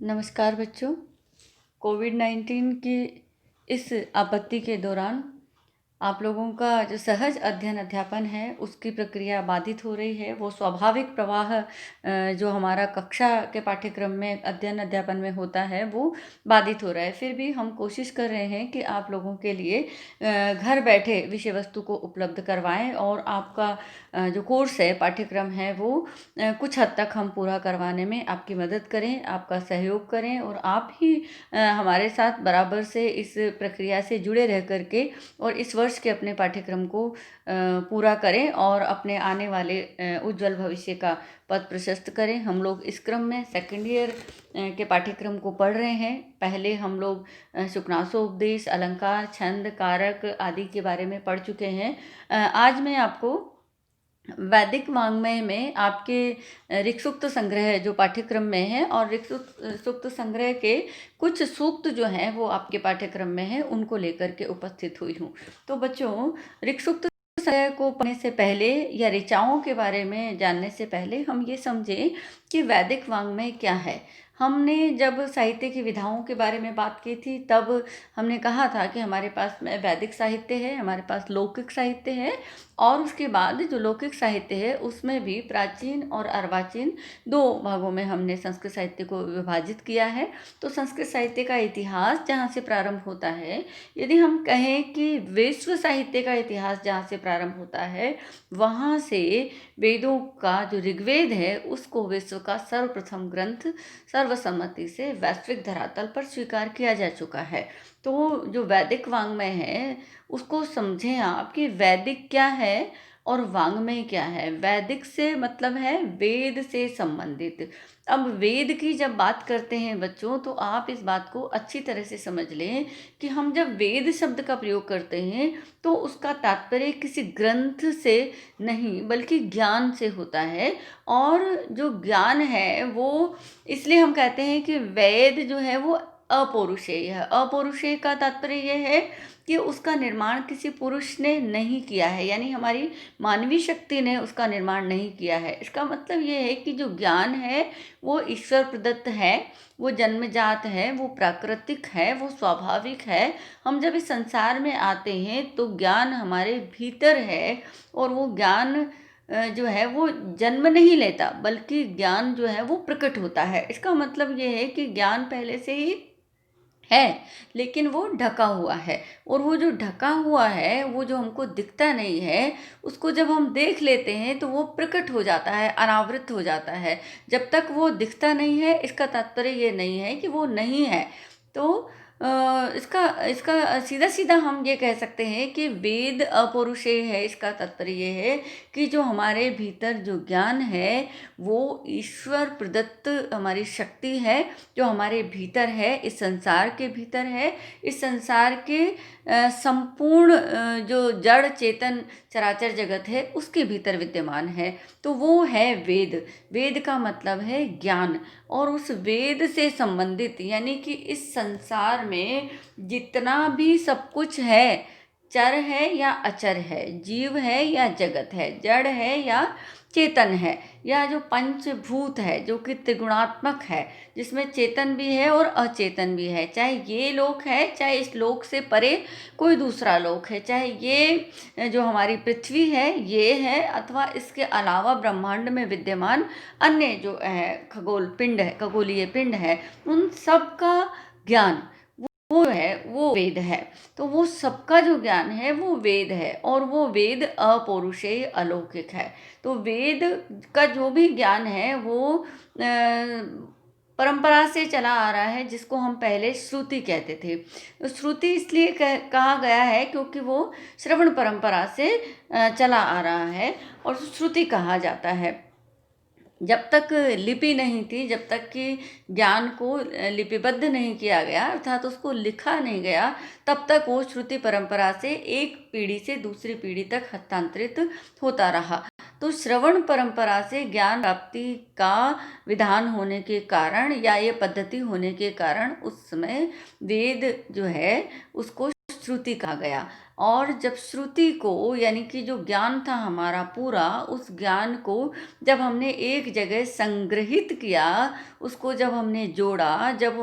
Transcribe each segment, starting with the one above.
नमस्कार बच्चों। कोविड-19 की इस आपत्ति के दौरान आप लोगों का जो सहज अध्ययन अध्यापन है उसकी प्रक्रिया बाधित हो रही है। वो स्वाभाविक प्रवाह जो हमारा कक्षा के पाठ्यक्रम में अध्ययन अध्यापन में होता है वो बाधित हो रहा है। फिर भी हम कोशिश कर रहे हैं कि आप लोगों के लिए घर बैठे विषय वस्तु को उपलब्ध करवाएं और आपका जो कोर्स है, पाठ्यक्रम है, वो कुछ हद तक हम पूरा करवाने में आपकी मदद करें, आपका सहयोग करें और आप ही हमारे साथ बराबर से इस प्रक्रिया से जुड़े रह कर के और इस वर्ष के अपने पाठ्यक्रम को पूरा करें और अपने आने वाले उज्जवल भविष्य का पथ प्रशस्त करें। हम लोग इस क्रम में सेकंड ईयर के पाठ्यक्रम को पढ़ रहे हैं। पहले हम लोग शुकनासोपदेश, अलंकार, छंद, कारक आदि के बारे में पढ़ चुके हैं। आज मैं आपको वैदिक वाङ्मय में आपके ऋक्सूक्त संग्रह जो पाठ्यक्रम में है और ऋक्सूक्त संग्रह के कुछ सूक्त जो हैं वो आपके पाठ्यक्रम में है, उनको लेकर के उपस्थित हुई हूँ। तो बच्चों, ऋक्सूक्त संग्रह को पढ़ने से पहले या ऋचाओं के बारे में जानने से पहले हम ये समझें कि वैदिक वाङ्मय क्या है। हमने जब साहित्य की विधाओं के बारे में बात की थी तब हमने कहा था कि हमारे पास में वैदिक साहित्य है, हमारे पास लौकिक साहित्य है और उसके बाद जो लौकिक साहित्य है उसमें भी प्राचीन और अर्वाचीन दो भागों में हमने संस्कृत साहित्य को विभाजित किया है। तो संस्कृत साहित्य का इतिहास जहाँ से प्रारंभ होता है, यदि हम कहें कि विश्व साहित्य का इतिहास जहाँ से प्रारंभ होता है, वहाँ से वेदों का जो ऋग्वेद है उसको विश्व का सर्वप्रथम ग्रंथ सर्वसम्मति से वैश्विक धरातल पर स्वीकार किया जा चुका है। तो जो वैदिक वाङ्मय है उसको समझें आप कि वैदिक क्या है और वाङ्मय क्या है। वैदिक से मतलब है वेद से संबंधित। अब वेद की जब बात करते हैं बच्चों, तो आप इस बात को अच्छी तरह से समझ लें कि हम जब वेद शब्द का प्रयोग करते हैं तो उसका तात्पर्य किसी ग्रंथ से नहीं बल्कि ज्ञान से होता है। और जो ज्ञान है वो इसलिए हम कहते हैं कि वेद जो है वो अपौरुषेय है। अपौरुषेय का तात्पर्य यह है कि उसका निर्माण किसी पुरुष ने नहीं किया है, यानी हमारी मानवीय शक्ति ने उसका निर्माण नहीं किया है। इसका मतलब ये है कि जो ज्ञान है वो ईश्वर प्रदत्त है, वो जन्मजात है, वो प्राकृतिक है, वो स्वाभाविक है। हम जब इस संसार में आते हैं तो ज्ञान हमारे भीतर है और वो ज्ञान जो है वो जन्म नहीं लेता बल्कि ज्ञान जो है वो प्रकट होता है। इसका मतलब ये है कि ज्ञान पहले से ही है लेकिन वो ढका हुआ है और वो जो ढका हुआ है, वो जो हमको दिखता नहीं है, उसको जब हम देख लेते हैं तो वो प्रकट हो जाता है, अनावृत हो जाता है। जब तक वो दिखता नहीं है इसका तात्पर्य ये नहीं है कि वो नहीं है। तो इसका इसका सीधा सीधा हम ये कह सकते हैं कि वेद अपौरुषेय है। इसका तात्पर्य ये है कि जो हमारे भीतर जो ज्ञान है वो ईश्वर प्रदत्त हमारी शक्ति है, जो हमारे भीतर है, इस संसार के भीतर है। इस संसार के संपूर्ण जो जड़ चेतन चराचर जगत है उसके भीतर विद्यमान है। तो वो है वेद। वेद का मतलब है ज्ञान। और उस वेद से संबंधित यानी कि इस संसार में जितना भी सब कुछ है, चर है या अचर है, जीव है या जगत है, जड़ है या चेतन है, या जो पंचभूत है जो कि त्रिगुणात्मक है, जिसमें चेतन भी है और अचेतन भी है, चाहे ये लोक है, चाहे इस लोक से परे कोई दूसरा लोक है, चाहे ये जो हमारी पृथ्वी है ये है, अथवा इसके अलावा ब्रह्मांड में विद्यमान अन्य जो है खगोल पिंड है, खगोलीय पिंड है, उन सब का ज्ञान वो है, वो वेद है। तो वो सबका जो ज्ञान है वो वेद है और वो वेद अपौरुषेय अलौकिक है। तो वेद का जो भी ज्ञान है वो परंपरा से चला आ रहा है, जिसको हम पहले श्रुति कहते थे। तो श्रुति इसलिए कहा गया है क्योंकि वो श्रवण परंपरा से चला आ रहा है और श्रुति कहा जाता है। जब तक लिपि नहीं थी, जब तक कि ज्ञान को लिपिबद्ध नहीं किया गया अर्थात उसको लिखा नहीं गया, तब तक वो श्रुति परंपरा से एक पीढ़ी से दूसरी पीढ़ी तक हस्तांतरित होता रहा। तो श्रवण परंपरा से ज्ञान प्राप्ति का विधान होने के कारण या ये पद्धति होने के कारण उस समय वेद जो है उसको श्रुति कहा गया। और जब श्रुति को यानी कि जो ज्ञान था हमारा पूरा, उस ज्ञान को जब हमने एक जगह संग्रहित किया, उसको जब हमने जोड़ा, जब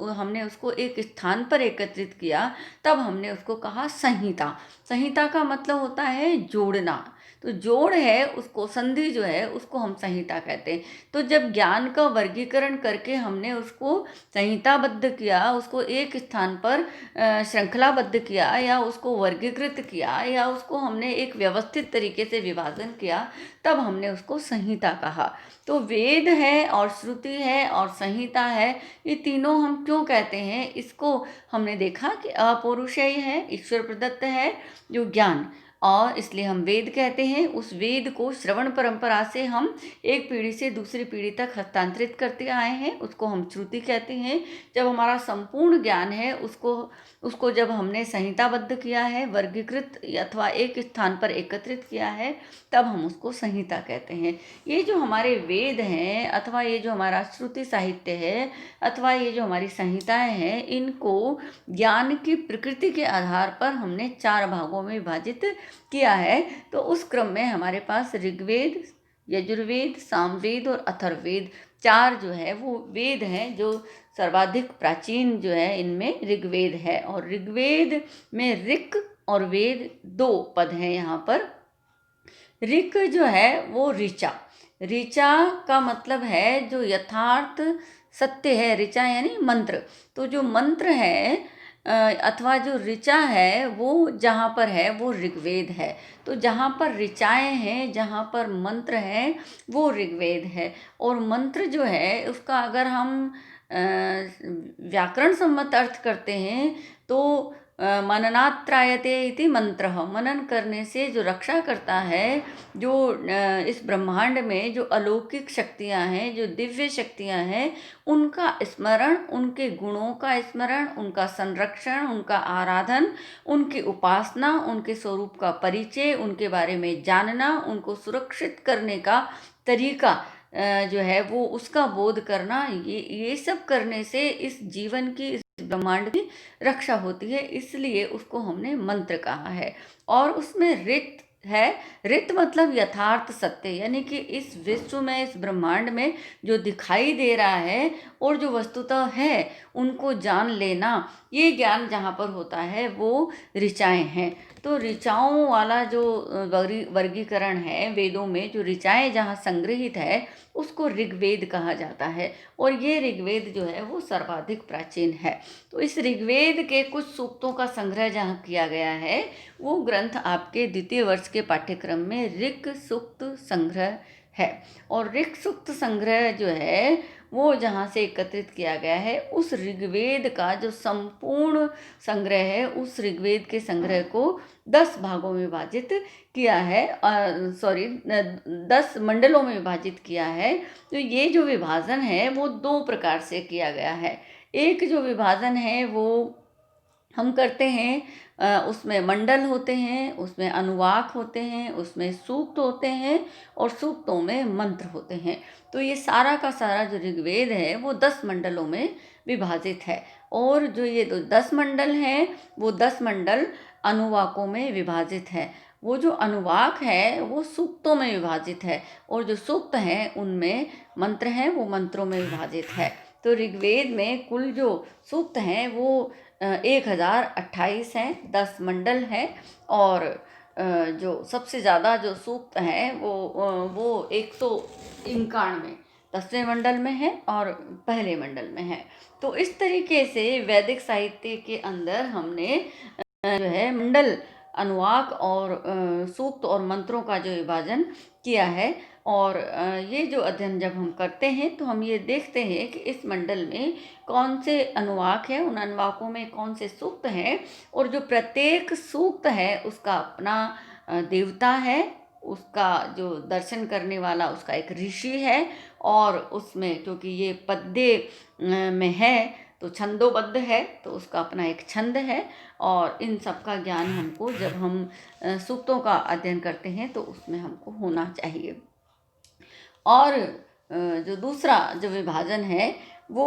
हमने उसको एक स्थान पर एकत्रित किया, तब हमने उसको कहा संहिता। संहिता का मतलब होता है जोड़ना। तो जोड़ है उसको, संधि जो है उसको हम संहिता कहते हैं। तो जब ज्ञान का वर्गीकरण करके हमने उसको संहिताबद्ध किया, उसको एक स्थान पर श्रृंखलाबद्ध किया, या उसको वर्गीकृत किया, या उसको हमने एक व्यवस्थित तरीके से विभाजन किया, तब हमने उसको संहिता कहा। तो वेद है और श्रुति है और संहिता है, ये तीनों हम क्यों कहते हैं? इसको हमने देखा कि अपौरुषेय है, ईश्वर प्रदत्त है जो ज्ञान, और इसलिए हम वेद कहते हैं। उस वेद को श्रवण परंपरा से हम एक पीढ़ी से दूसरी पीढ़ी तक हस्तांतरित करते आए हैं, उसको हम श्रुति कहते हैं। जब हमारा संपूर्ण ज्ञान है उसको उसको जब हमने संहिताबद्ध किया है, वर्गीकृत अथवा एक स्थान पर एकत्रित किया है, तब हम उसको संहिता कहते हैं। ये जो हमारे वेद हैं, अथवा ये जो हमारा श्रुति साहित्य है, अथवा ये जो हमारी संहिताएं हैं, इनको ज्ञान की प्रकृति के आधार पर हमने 4 भागों में विभाजित किया है। तो उस क्रम में हमारे पास ऋग्वेद, यजुर्वेद, सामवेद और अथर्ववेद 4 जो है वो वेद हैं। जो सर्वाधिक प्राचीन जो है इनमें ऋग्वेद है, और ऋग्वेद में ऋक और वेद 2 पद हैं यहाँ पर। ऋक जो है वो ऋचा, ऋचा का मतलब है जो यथार्थ सत्य है, ऋचा यानी मंत्र। तो जो मंत्र है अथवा जो ऋचा है वो जहाँ पर है वो ऋग्वेद है। तो जहाँ पर ऋचाएँ हैं, जहाँ पर मंत्र हैं, वो ऋग्वेद है। और मंत्र जो है उसका अगर हम व्याकरण सम्मत अर्थ करते हैं तो मननात् त्रायते इति मंत्रः, मनन करने से जो रक्षा करता है, जो इस ब्रह्मांड में जो अलौकिक शक्तियाँ हैं, जो दिव्य शक्तियाँ हैं, उनका स्मरण, उनके गुणों का स्मरण, उनका संरक्षण, उनका आराधन, उनकी उपासना, उनके स्वरूप का परिचय, उनके बारे में जानना, उनको सुरक्षित करने का तरीका जो है वो उसका बोध करना, ये सब करने से इस जीवन की, इस ब्रह्मांड की रक्षा होती है। इसलिए उसको हमने मंत्र कहा है। और उसमें ऋत है। ऋत मतलब यथार्थ सत्य, यानी कि इस विश्व में, इस ब्रह्मांड में जो दिखाई दे रहा है और जो वस्तुतः है उनको जान लेना, ये ज्ञान जहाँ पर होता है वो ऋचाएँ हैं। तो ऋचाओं वाला जो वर्गीकरण है वेदों में, जो ऋचाएँ जहाँ संग्रहित है उसको ऋग्वेद कहा जाता है। और ये ऋग्वेद जो है वो सर्वाधिक प्राचीन है। तो इस ऋग्वेद के कुछ सूक्तों का संग्रह जहाँ किया गया है, वो ग्रंथ आपके द्वितीय वर्ष के पाठ्यक्रम में ऋक् सूक्त संग्रह है। और ऋक् सूक्त संग्रह जो है वो जहाँ से एकत्रित किया गया है, उस ऋग्वेद का जो संपूर्ण संग्रह है, उस ऋग्वेद के संग्रह को 10 भागों में विभाजित किया है, 10 मंडलों में विभाजित किया है। तो ये जो विभाजन है वो 2 प्रकार से किया गया है। एक जो विभाजन है वो हम करते हैं, उसमें मंडल होते हैं, उसमें अनुवाक होते हैं, उसमें सूक्त होते हैं, और सूक्तों में मंत्र होते हैं। तो ये सारा का सारा जो ऋग्वेद है वो 10 मंडलों में विभाजित है। और जो ये 10 मंडल हैं वो 10 मंडल अनुवाकों में विभाजित है। वो जो अनुवाक है वो सूक्तों में विभाजित है, और जो सूक्त हैं उनमें मंत्र हैं, वो मंत्रों में विभाजित है। तो ऋग्वेद में कुल जो सूक्त हैं वो 1028 हैं, 10 मंडल हैं, और जो सबसे ज़्यादा जो सूक्त हैं वो 191 10वें मंडल में है और पहले मंडल में है। तो इस तरीके से वैदिक साहित्य के अंदर हमने जो है मंडल, अनुवाक और सूक्त और मंत्रों का जो विभाजन किया है। और ये जो अध्ययन जब हम करते हैं तो हम ये देखते हैं कि इस मंडल में कौन से अनुवाक है, उन अनुवाकों में कौन से सूक्त हैं, और जो प्रत्येक सूक्त है उसका अपना देवता है, उसका जो दर्शन करने वाला उसका एक ऋषि है, और उसमें क्योंकि ये पद्य में है तो छंदोबद्ध है तो उसका अपना एक छंद है। और इन सब का ज्ञान हमको जब हम सूक्तों का अध्ययन करते हैं तो उसमें हमको होना चाहिए। और जो दूसरा जो विभाजन है वो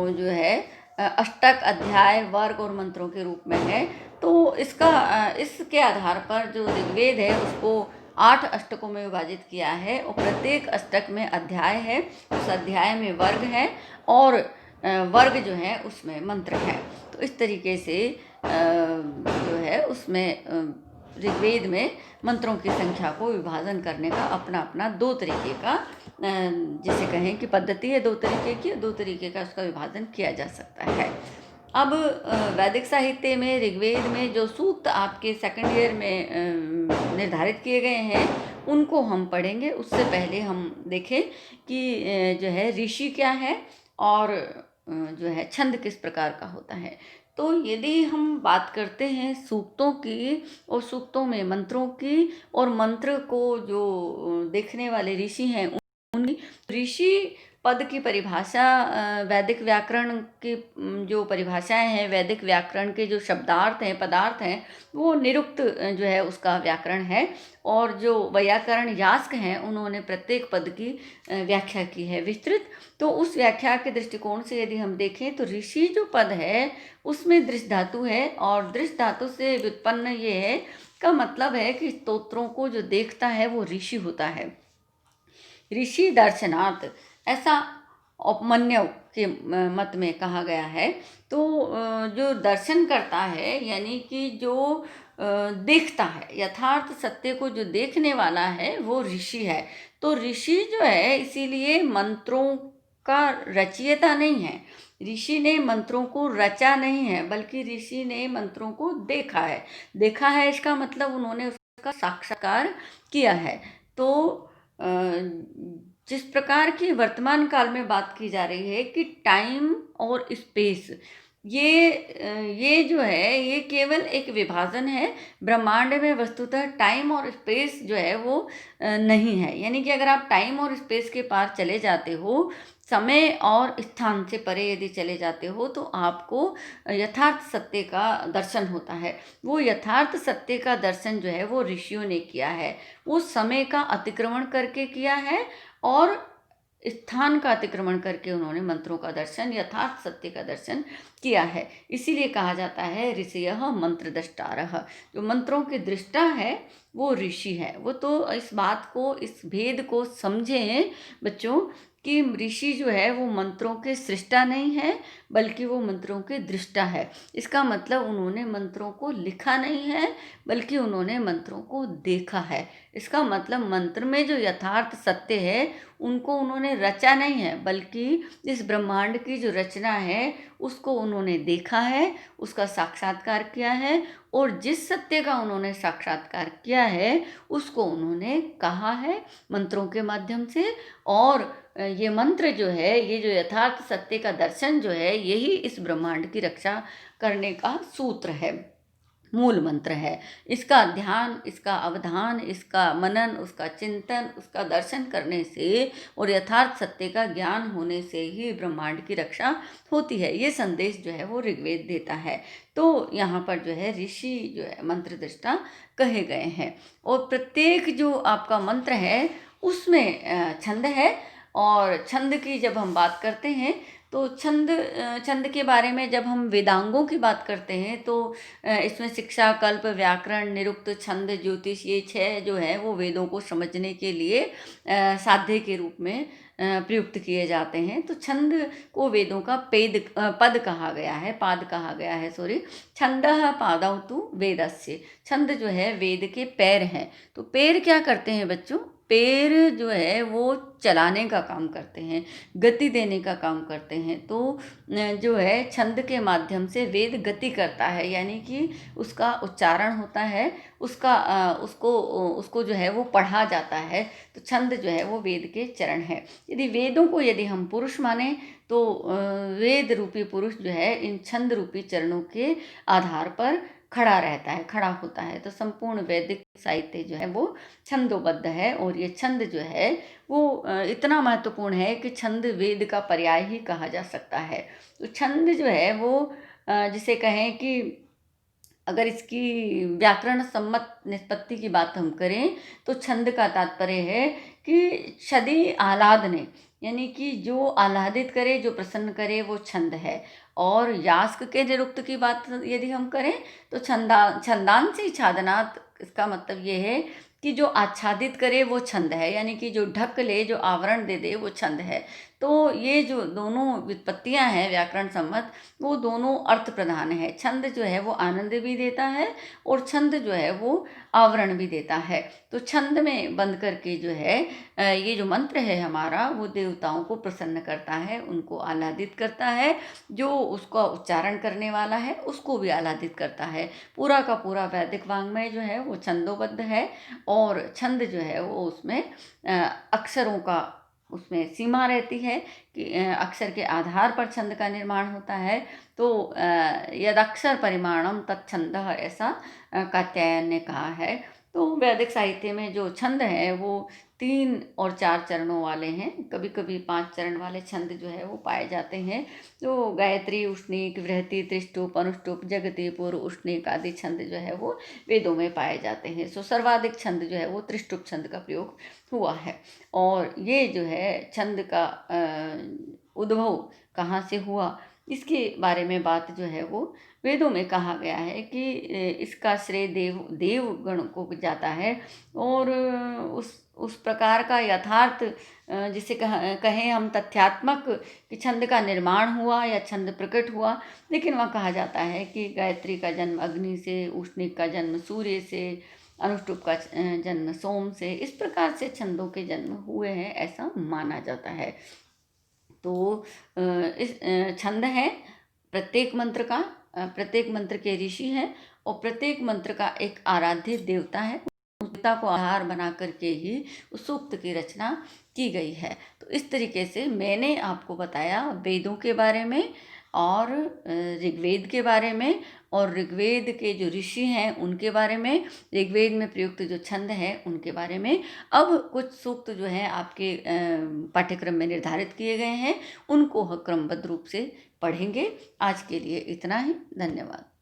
जो है अष्टक, अध्याय, वर्ग और मंत्रों के रूप में है। तो तो इसके आधार पर जो ऋग्वेद है उसको 8 अष्टकों में विभाजित किया है और प्रत्येक अष्टक में अध्याय है, उस अध्याय में वर्ग है और वर्ग जो है उसमें मंत्र है। तो इस तरीके से जो है उसमें ऋग्वेद में मंत्रों की संख्या को विभाजन करने का अपना अपना 2 तरीके का जिसे कहें कि पद्धति है, 2 तरीके की, 2 तरीके का उसका विभाजन किया जा सकता है। अब वैदिक साहित्य में ऋग्वेद में जो सूक्त आपके सेकंड ईयर में निर्धारित किए गए हैं उनको हम पढ़ेंगे। उससे पहले हम देखें कि जो है ऋषि क्या है और जो है छंद किस प्रकार का होता है। तो यदि हम बात करते हैं सूक्तों की और सूक्तों में मंत्रों की और मंत्र को जो देखने वाले ऋषि हैं उनकी, ऋषि पद की परिभाषा वैदिक व्याकरण की जो परिभाषाएं हैं, वैदिक व्याकरण के जो शब्दार्थ हैं, पदार्थ हैं, वो निरुक्त जो है उसका व्याकरण है। और जो वैयाकरण यास्क हैं उन्होंने प्रत्येक पद की व्याख्या की है विस्तृत। तो उस व्याख्या के दृष्टिकोण से यदि हम देखें तो ऋषि जो पद है उसमें दृष्ट धातु है और दृष्ट धातु से व्युत्पन्न ये है का मतलब है कि स्तोत्रों को जो देखता है वो ऋषि होता है। ऋषि दर्शनात् ऐसा उपमन्यु के मत में कहा गया है। तो जो दर्शन करता है यानी कि जो देखता है, यथार्थ सत्य को जो देखने वाला है वो ऋषि है। तो ऋषि जो है इसीलिए मंत्रों का रचयिता नहीं है, ऋषि ने मंत्रों को रचा नहीं है, बल्कि ऋषि ने मंत्रों को देखा है। देखा है इसका मतलब उन्होंने उसका साक्षात्कार किया है। तो जिस प्रकार की वर्तमान काल में बात की जा रही है कि टाइम और स्पेस, ये जो है ये केवल एक विभाजन है। ब्रह्मांड में वस्तुतः टाइम और स्पेस जो है वो नहीं है। यानी कि अगर आप टाइम और स्पेस के पार चले जाते हो, समय और स्थान से परे यदि चले जाते हो, तो आपको यथार्थ सत्य का दर्शन होता है। वो यथार्थ सत्य का दर्शन जो है वो ऋषियों ने किया है। वो समय का अतिक्रमण करके किया है और स्थान का अतिक्रमण करके उन्होंने मंत्रों का दर्शन, यथार्थ सत्य का दर्शन किया है। इसीलिए कहा जाता है ऋषयः मंत्र द्रष्टारः। जो मंत्रों के दृष्टा है वो ऋषि है। वो तो इस बात को, इस भेद को समझें बच्चों कि ऋषि जो है वो मंत्रों के सृष्टा नहीं है, बल्कि वो मंत्रों के दृष्टा है। इसका मतलब उन्होंने मंत्रों को लिखा नहीं है, बल्कि उन्होंने मंत्रों को देखा है। इसका मतलब मंत्र में जो यथार्थ सत्य है उनको उन्होंने रचा नहीं है, बल्कि इस ब्रह्मांड की जो रचना है उसको उन्होंने देखा है, उसका साक्षात्कार किया है और जिस सत्य का उन्होंने साक्षात्कार किया है उसको उन्होंने कहा है मंत्रों के माध्यम से। और ये मंत्र जो है, ये जो यथार्थ सत्य का दर्शन जो है, यही इस ब्रह्मांड की रक्षा करने का सूत्र है, मूल मंत्र है। इसका ध्यान, इसका अवधान, इसका मनन, उसका चिंतन, उसका दर्शन करने से और यथार्थ सत्य का ज्ञान होने से ही ब्रह्मांड की रक्षा होती है। ये संदेश जो है वो ऋग्वेद देता है। तो यहाँ पर जो है ऋषि जो है मंत्र दृष्टा कहे गए हैं। और प्रत्येक जो आपका मंत्र है उसमें छंद है। और छंद की जब हम बात करते हैं तो छंद के बारे में जब हम वेदांगों की बात करते हैं तो इसमें शिक्षा, कल्प, व्याकरण, निरुक्त, छंद, ज्योतिष, ये 6 जो है वो वेदों को समझने के लिए साध्य के रूप में प्रयुक्त किए जाते हैं। तो छंद को वेदों का पद कहा गया है, पाद कहा गया है, सॉरी। छंदः पादौ तु वेदस्य। छंद जो है वेद के पैर हैं। तो पैर क्या करते हैं बच्चों? पैर जो है वो चलाने का काम करते हैं, गति देने का काम करते हैं। तो जो है छंद के माध्यम से वेद गति करता है, यानी कि उसका उच्चारण होता है, उसको जो है वो पढ़ा जाता है। तो छंद जो है वो वेद के चरण है। यदि वेदों को यदि हम पुरुष माने तो वेद रूपी पुरुष जो है इन छंद रूपी चरणों के आधार पर खड़ा रहता है, खड़ा होता है। तो संपूर्ण वैदिक साहित्य जो है वो छंदोबद्ध है। और ये छंद जो है वो इतना महत्वपूर्ण है कि छंद वेद का पर्याय ही कहा जा सकता है। तो छंद जो है वो जिसे कहें कि अगर इसकी व्याकरण सम्मत निष्पत्ति की बात हम करें तो छंद का तात्पर्य है कि छदि आह्लादने, यानी कि जो आह्लादित करे, जो प्रसन्न करे, वो छंद है। और यास्क के निरुक्त की बात यदि हम करें तो छंदांसी छादनात्, इसका मतलब ये है कि जो आच्छादित करे वो छंद है, यानी कि जो ढक ले, जो आवरण दे दे वो छंद है। तो ये जो दोनों व्युत्पत्तियां हैं व्याकरण सम्मत, वो दोनों अर्थ प्रधान है। छंद जो है वो आनंद भी देता है और छंद जो है वो आवरण भी देता है। तो छंद में बंद करके जो है ये जो मंत्र है हमारा, वो देवताओं को प्रसन्न करता है, उनको आह्लादित करता है। जो उसका उच्चारण करने वाला है उसको भी आह्लादित करता है। पूरा का पूरा वैदिक वाङ्मय जो है वो छंदोबद्ध है और छंद जो है वो उसमें अक्षरों का उसमें सीमा रहती है कि अक्षर के आधार पर छंद का निर्माण होता है। तो यदक्षर परिमाणम तत्छंदः, ऐसा कात्यायन ने कहा है। तो वैदिक साहित्य में जो छंद है वो 3 और 4 चरणों वाले हैं, कभी कभी 5 चरण वाले छंद जो है वो पाए जाते हैं। तो गायत्री, उष्णिक, बृहति, त्रिष्टुप, अनुष्टुप, जगति, पूर्व, उष्णिक आदि छंद जो है वो वेदों में पाए जाते हैं। सो सर्वाधिक छंद जो है वो त्रिष्टुप छंद का प्रयोग हुआ है। और ये जो है छंद का उद्भव कहाँ से हुआ, इसके बारे में बात जो है वो वेदों में कहा गया है कि इसका श्रेय देवगण को जाता है। और उस प्रकार का यथार्थ जिसे कहें हम तथ्यात्मक कि छंद का निर्माण हुआ या छंद प्रकट हुआ, लेकिन वह कहा जाता है कि गायत्री का जन्म अग्नि से, उष्णिक का जन्म सूर्य से, अनुष्टुप का जन्म सोम से, इस प्रकार से छंदों के जन्म हुए हैं, ऐसा माना जाता है। तो इस छंद है प्रत्येक मंत्र का, प्रत्येक मंत्र के ऋषि हैं और प्रत्येक मंत्र का एक आराध्य देवता है। उस देवता को आधार बना करके ही उस सूक्त की रचना की गई है। तो इस तरीके से मैंने आपको बताया वेदों के बारे में और ऋग्वेद के बारे में, और ऋग्वेद के जो ऋषि हैं उनके बारे में, ऋग्वेद में प्रयुक्त जो छंद है उनके बारे में। अब कुछ सूक्त जो है आपके पाठ्यक्रम में निर्धारित किए गए हैं, उनको क्रमबद्ध रूप से पढ़ेंगे। आज के लिए इतना ही, धन्यवाद।